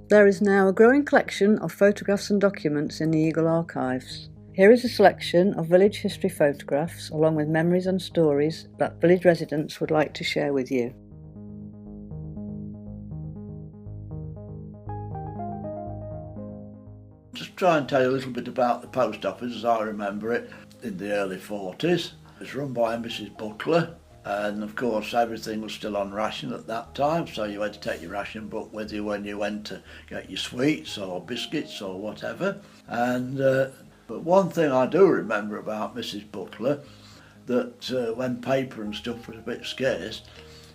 There is now a growing collection of photographs and documents in the Eagle archives. Here is a selection of village history photographs along with memories and stories that village residents would like to share with you. Just try and tell you a little bit about the post office as I remember it in the early 40s. It was run by Mrs. Butler, and of course everything was still on ration at that time, so you had to take your ration book with you when you went to get your sweets or biscuits or whatever. And but one thing I do remember about Mrs. Butler, that when paper and stuff was a bit scarce,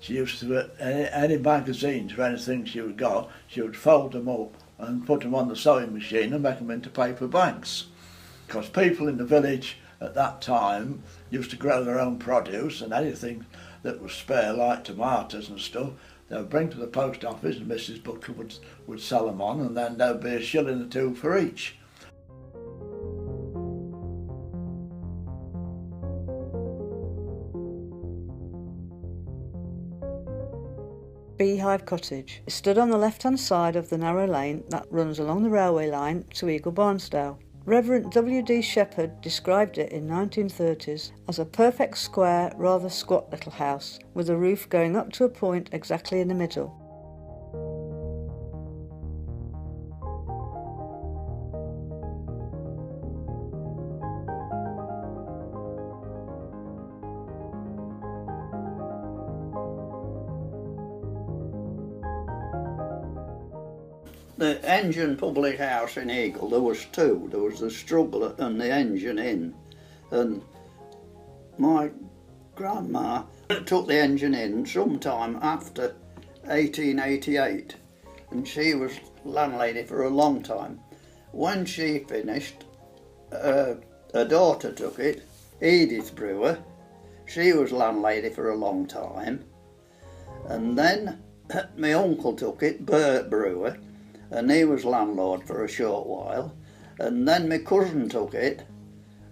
she used to, any magazines or anything she would got, she would fold them up and put them on the sewing machine and make them into paper bags. Because people in the village at that time used to grow their own produce, and anything that was spare, like tomatoes and stuff, they would bring to the post office and Mrs. Butler would sell them on, and then there would be a shilling or two for each. Beehive Cottage. It stood on the left-hand side of the narrow lane that runs along the railway line to Eagle Barnsdale. Reverend W.D. Shepherd described it in 1930s as a perfect square, rather squat little house, with a roof going up to a point exactly in the middle. The Engine public house in Eagle, there was two. There was the Struggle and the Engine Inn. And my grandma took the Engine Inn sometime after 1888, and she was landlady for a long time. When she finished, her daughter took it, Edith Brewer. She was landlady for a long time. And then my uncle took it, Bert Brewer, and he was landlord for a short while. And then my cousin took it,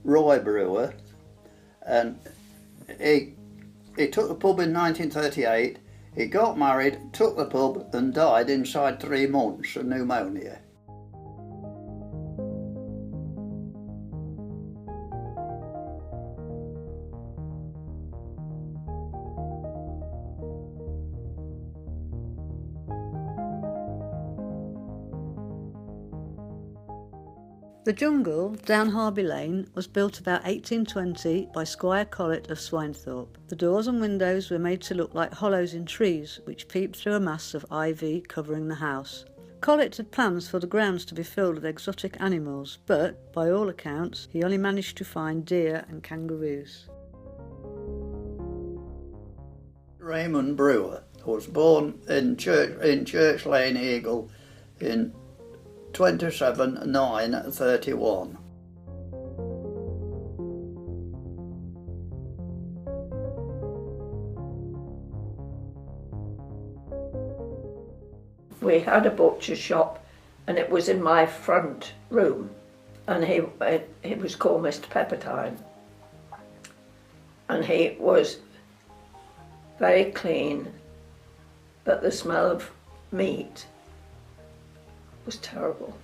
Roy Brewer, and he took the pub in 1938, he got married, took the pub and died inside 3 months of pneumonia. The Jungle, down Harby Lane, was built about 1820 by Squire Collett of Swinethorpe. The doors and windows were made to look like hollows in trees, which peeped through a mass of ivy covering the house. Collett had plans for the grounds to be filled with exotic animals, but, by all accounts, he only managed to find deer and kangaroos. Raymond Brewer was born in Church Lane, Eagle, in 27/9/31. We had a butcher shop, and it was in my front room, and he was called Mr. Peppertine, and he was very clean, but the smell of meat was terrible.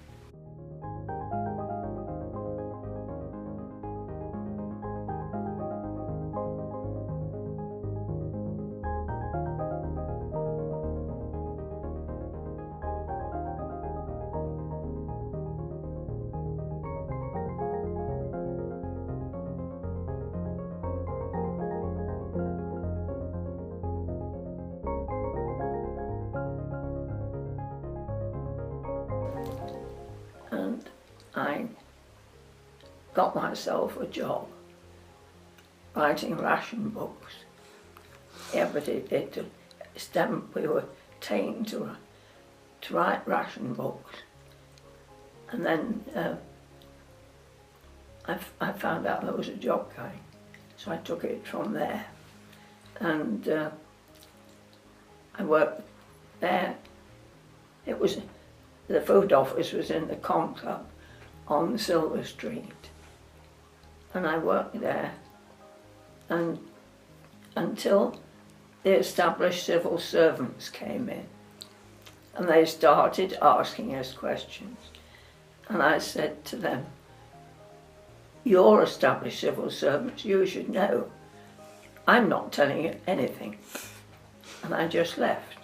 And I got myself a job writing ration books. We were taken to write ration books, and then I found out there was a job going, so I took it from there, and I worked there. The food office was in the Con Club on Silver Street, and I worked there and until the established civil servants came in, And they started asking us questions. And I said to them, "You're established civil servants, you should know. I'm not telling you anything." And I just left.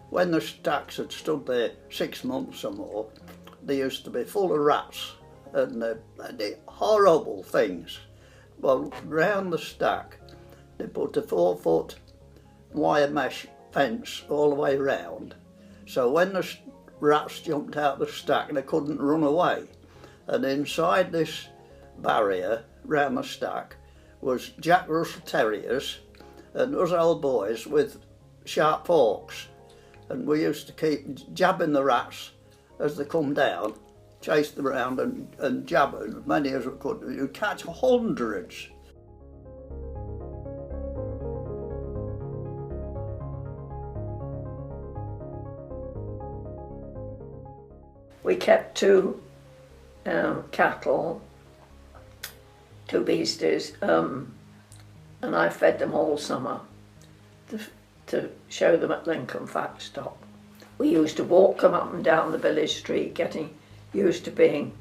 When the stacks had stood there 6 months or more, they used to be full of rats and the horrible things. Well, round the stack, they put a 4-foot wire mesh fence all the way round. So when the rats jumped out the stack, they couldn't run away. And inside this barrier round the stack was Jack Russell Terriers and us old boys with sharp forks. And we used to keep jabbing the rats as they come down, chase them around and jab as many as we could. You'd catch hundreds. We kept two cattle, two beasties, and I fed them all summer to show them at Lincoln Fat Stock. We used to walk them up and down the village street, getting used to being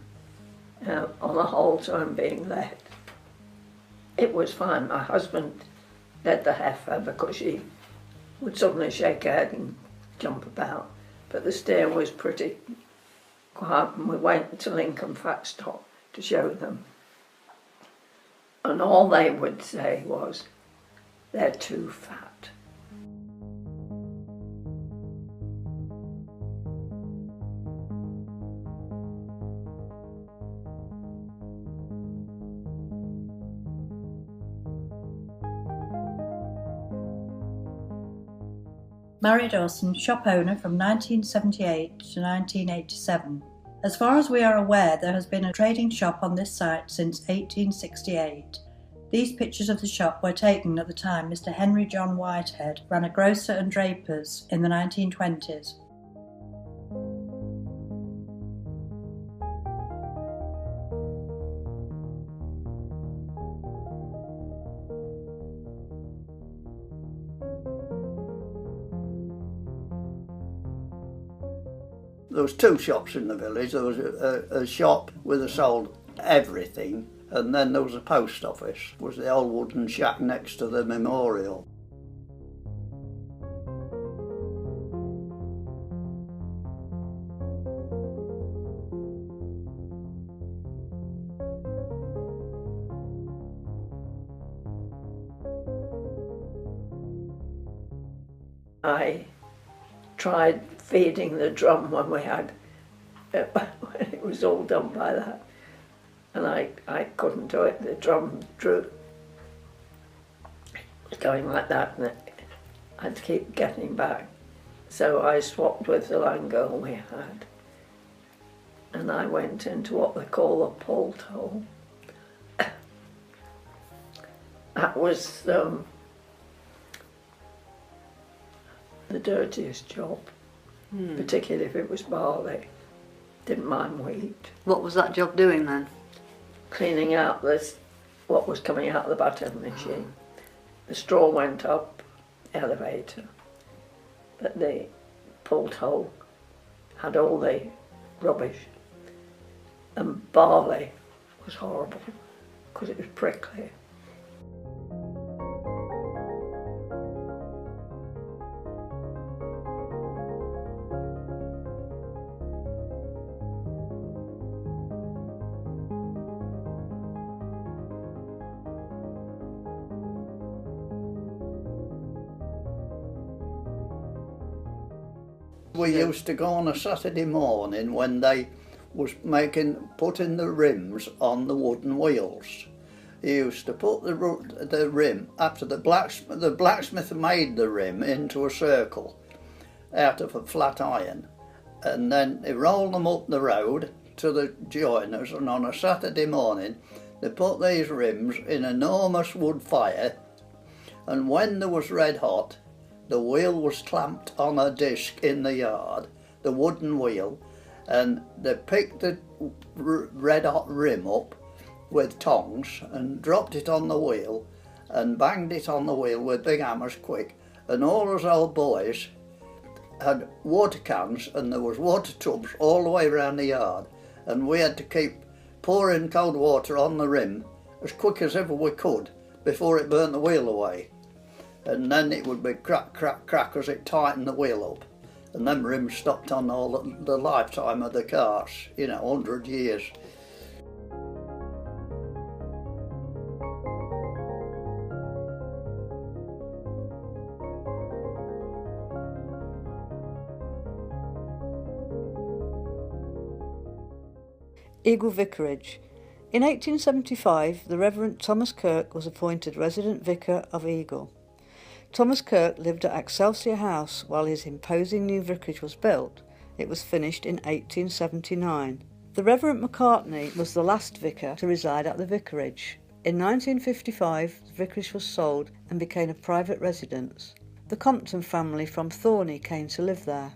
on a halter and being led. It was fine. My husband led the heifer because she would suddenly shake her head and jump about, but the steer was pretty quiet, and we went to Lincoln Fat Stock to show them. And all they would say was, "They're too fat." Mary Dawson, shop owner from 1978 to 1987. As far as we are aware, there has been a trading shop on this site since 1868. These pictures of the shop were taken at the time Mr. Henry John Whitehead ran a grocer and draper's in the 1920s. There was two shops in the village. There was a shop where they sold everything, and then there was a post office. It was the old wooden shack next to the memorial. I tried feeding the drum when we had, when it was all done by that, and I couldn't do it. The drum drew, it was going like that, and I had to keep getting back. So I swapped with the land girl we had, and I went into what they call a pult hole. That was the dirtiest job, particularly if it was barley. Didn't mind wheat. What was that job doing then? Cleaning out this, what was coming out of the butter machine. The straw went up the elevator, but the pult hole had all the rubbish. And barley was horrible because it was prickly. We used to go on a Saturday morning when they was putting the rims on the wooden wheels. You used to put the rim after the blacksmith made the rim into a circle out of a flat iron, and then they rolled them up the road to the joiners, and on a Saturday morning they put these rims in an enormous wood fire, and when they was red hot, the wheel was clamped on a disc in the yard. the wooden wheel, and they picked the red hot rim up with tongs and dropped it on the wheel and banged it on the wheel with big hammers quick, and all those old boys had water cans, and there was water tubs all the way around the yard, and we had to keep pouring cold water on the rim as quick as ever we could before it burnt the wheel away. And then it would be crack, crack, crack as it tightened the wheel up. And them rims stopped on all the lifetime of the cars, 100 years. Eagle Vicarage. In 1875, the Reverend Thomas Kirk was appointed resident vicar of Eagle. Thomas Kirk lived at Excelsior House while his imposing new vicarage was built. It was finished in 1879. The Reverend Macartney was the last vicar to reside at the vicarage. In 1955, the vicarage was sold and became a private residence. The Compton family from Thorney came to live there.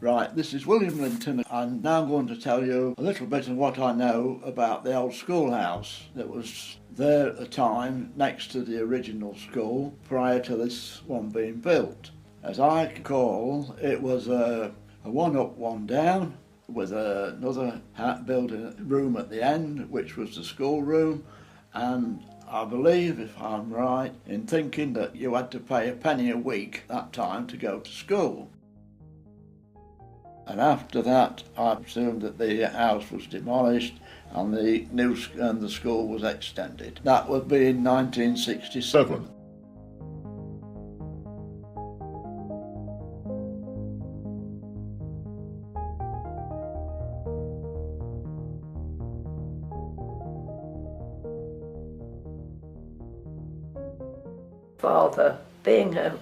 Right, this is William Linton. I'm now going to tell you a little bit of what I know about the old schoolhouse that was there at the time next to the original school prior to this one being built. As I recall, it was a one up, one down with another building room at the end, which was the school room, and I believe, if I'm right, in thinking that you had to pay a penny a week that time to go to school. And after that, I presume that the house was demolished and the school was extended. That would be in 1967. Father, being a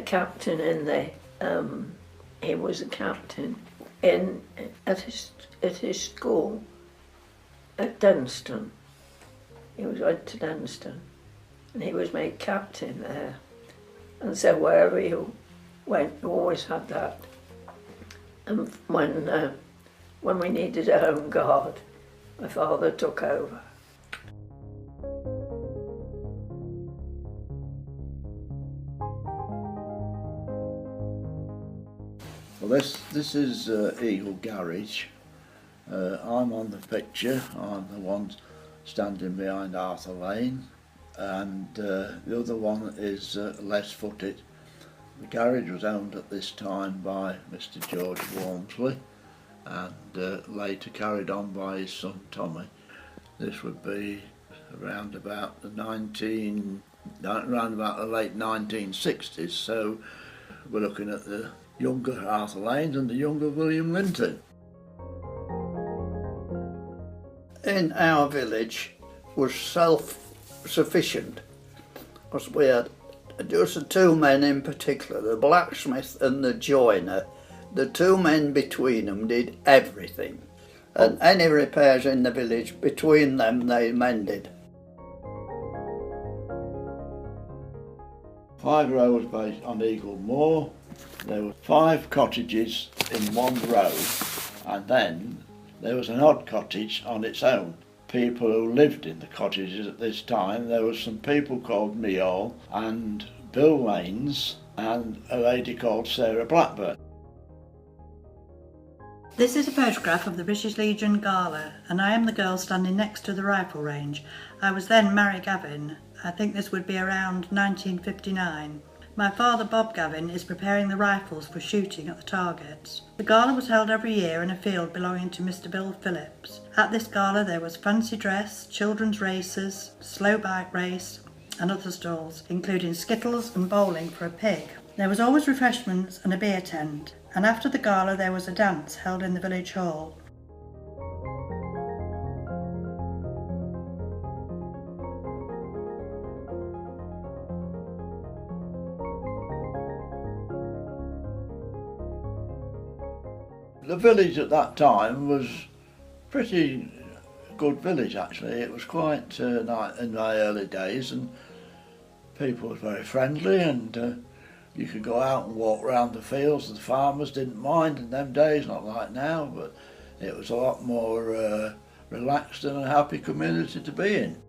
captain in the he was a captain at his school at Dunstan. He went to Dunstan, and he was made captain there. And so wherever you went, you always had that. And when we needed a home guard, my father took over. Well, this is Eagle Garage. I'm on the picture. I'm the one standing behind Arthur Lane, and the other one is less footed. The garage was owned at this time by Mr. George Walmsley, and later carried on by his son Tommy. This would be around about the late 1960s. So we're looking at the younger Arthur Lane and the younger William Linton. In our village was self-sufficient, because we had just the two men in particular, the blacksmith and the joiner. The two men between them did everything, and any repairs in the village, between them they mended. 5 rows based on Eagle Moor. There were 5 cottages in one row, and then there was an odd cottage on its own. People who lived in the cottages at this time, there were some people called Meall and Bill Lanes and a lady called Sarah Blackburn. This is a photograph of the British Legion Gala, and I am the girl standing next to the rifle range. I was then Mary Gavin. I think this would be around 1959. My father, Bob Gavin, is preparing the rifles for shooting at the targets. The gala was held every year in a field belonging to Mr. Bill Phillips. At this gala there was fancy dress, children's races, slow bike race and other stalls, including skittles and bowling for a pig. There was always refreshments and a beer tent, and after the gala there was a dance held in the village hall. The village at that time was pretty good village actually. It was quite nice in my early days, and people were very friendly, and you could go out and walk around the fields. The farmers didn't mind in them days, not like now, but it was a lot more relaxed and a happy community to be in.